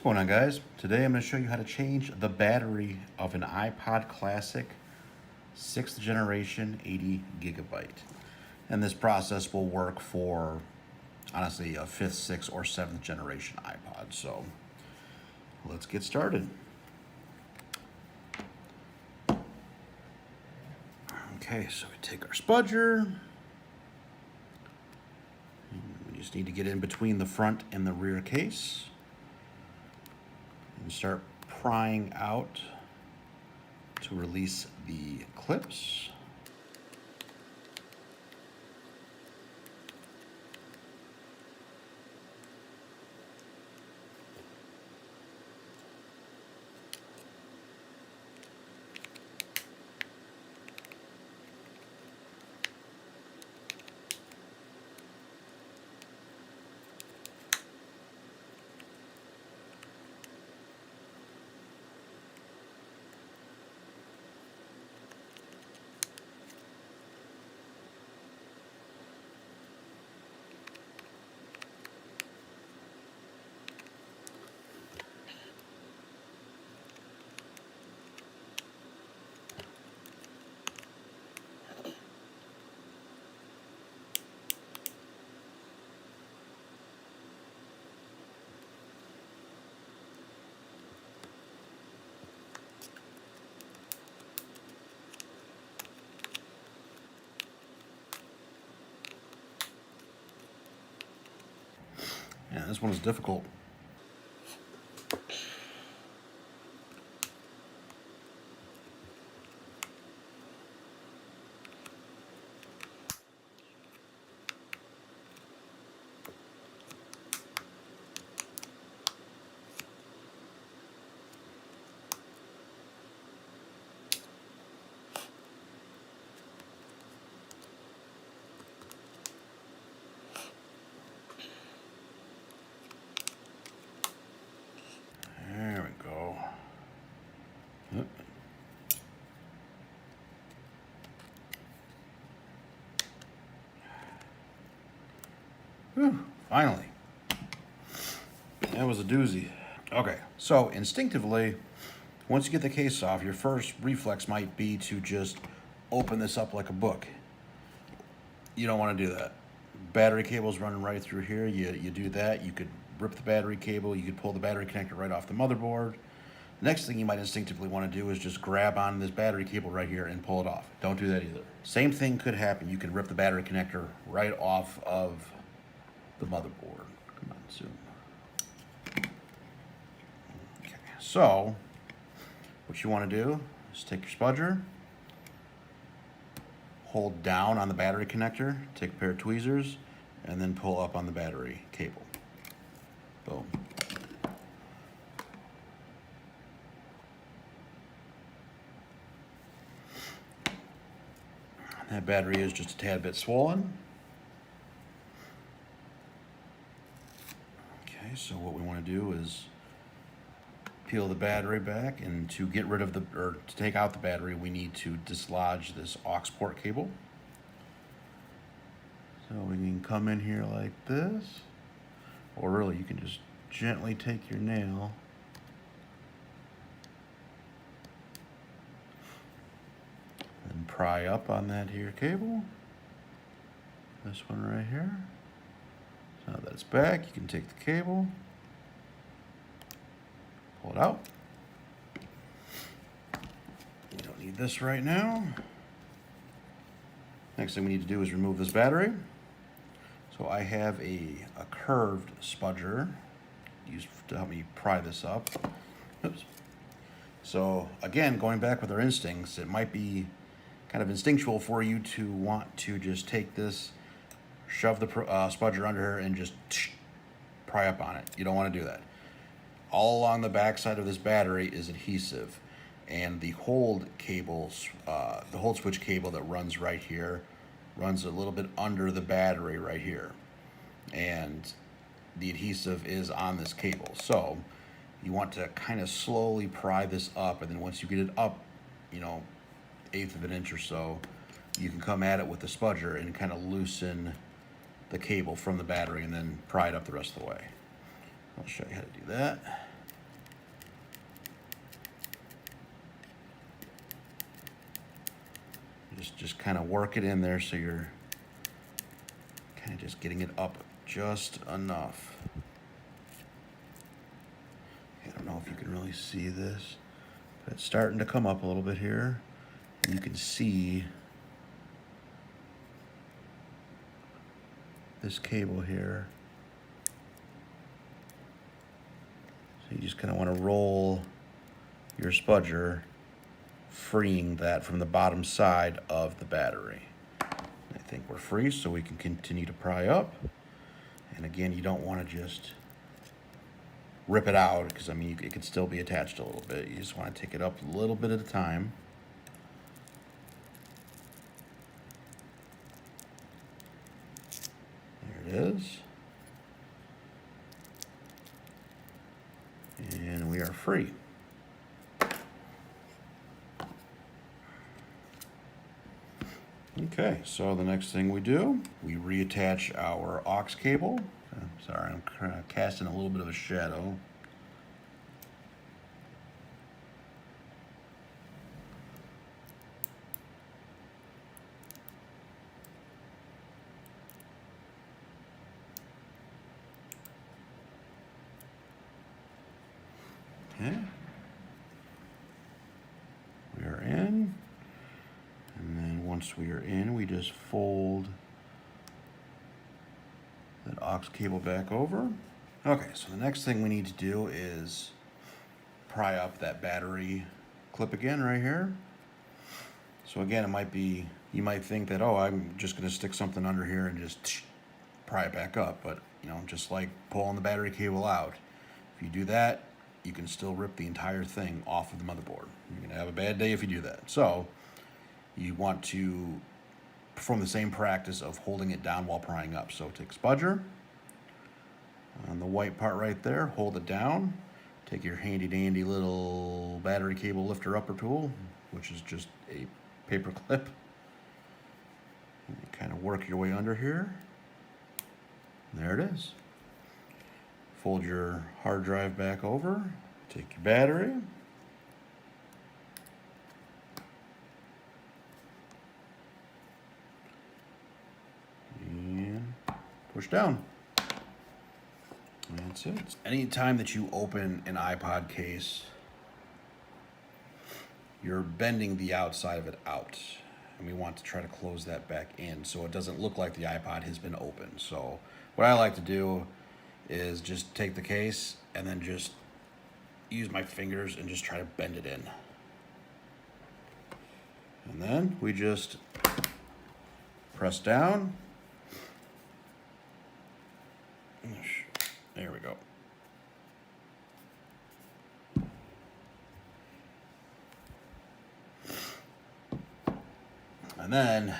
What's going on, guys? Today I'm going to show you how to change the battery of an iPod Classic 6th generation 80 gigabyte. And this process will work for, honestly, a 5th, 6th, or 7th generation iPod. So let's get started. Okay, so we take our spudger. We just need to get in between the front and the rear case and start prying out to release the clips. Yeah, this one is difficult. There we go. Yep. Whew, finally. That was a doozy. Okay, so instinctively, once you get the case off, your first reflex might be to just open this up like a book. You don't want to do that. Battery cable's running right through here. You do that, you could rip the battery cable, you could pull the battery connector right off the motherboard. Next thing you might instinctively want to do is just grab on this battery cable right here and pull it off. Don't do that either. Same thing could happen. You can rip the battery connector right off of the motherboard. Come on, zoom. Okay, so what you want to do is take your spudger, hold down on the battery connector, take a pair of tweezers, and then pull up on the battery cable. Boom. That battery is just a tad bit swollen. Okay, so what we want to do is peel the battery back, and to get rid of to take out the battery, we need to dislodge this aux port cable. So we can come in here like this, or really you can just gently take your nail and pry up on that here cable. This one right here. So now that it's back, you can take the cable, pull it out. We don't need this right now. Next thing we need to do is remove this battery. So I have a curved spudger used to help me pry this up. Oops. So again, going back with our instincts, it might be kind of instinctual for you to want to just take this, shove the spudger under her, and just pry up on it. You don't want to do that. All along the back side of this battery is adhesive, and the hold cables, the hold switch cable that runs right here, runs a little bit under the battery right here, and the adhesive is on this cable. So you want to kind of slowly pry this up, and then once you get it up, you know, 1/8 of an inch or so, you can come at it with the spudger and kind of loosen the cable from the battery and then pry it up the rest of the way. I'll show you how to do that. Just kind of work it in there so you're kind of just getting it up just enough. I don't know if you can really see this, but it's starting to come up a little bit here. And you can see this cable here. So you just kind of want to roll your spudger, freeing that from the bottom side of the battery. I think we're free, so we can continue to pry up. And again, you don't want to just rip it out, because I mean, it could still be attached a little bit. You just want to take it up a little bit at a time. There it is. And we are free. Okay, so the next thing we do, we reattach our aux cable. Sorry, I'm kind of casting a little bit of a shadow. Okay. We are in. And then once we are in, we just fold that aux cable back over. Okay, so the next thing we need to do is pry up that battery clip again right here. So again, it might be, you might think that, oh, I'm just gonna stick something under here and just pry it back up. But you know, just like pulling the battery cable out, if you do that, you can still rip the entire thing off of the motherboard. You're gonna have a bad day if you do that. So you want to perform the same practice of holding it down while prying up. So take spudger, on the white part right there, hold it down. Take your handy dandy little battery cable lifter upper tool, which is just a paper clip. And you kind of work your way under here. There it is. Fold your hard drive back over, take your battery, and push down. That's it. Anytime that you open an iPod case, you're bending the outside of it out. And we want to try to close that back in so it doesn't look like the iPod has been opened. So what I like to do is just take the case and then just use my fingers and just try to bend it in. And then we just press down. There we go. And then,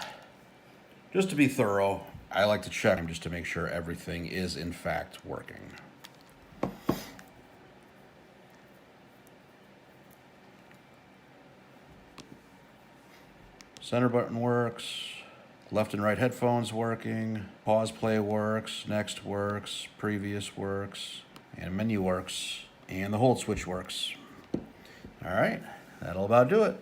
just to be thorough, I like to check them just to make sure everything is in fact working. Center button works, left and right headphones working, pause play works, next works, previous works, and menu works, and the hold switch works. All right, that'll about do it.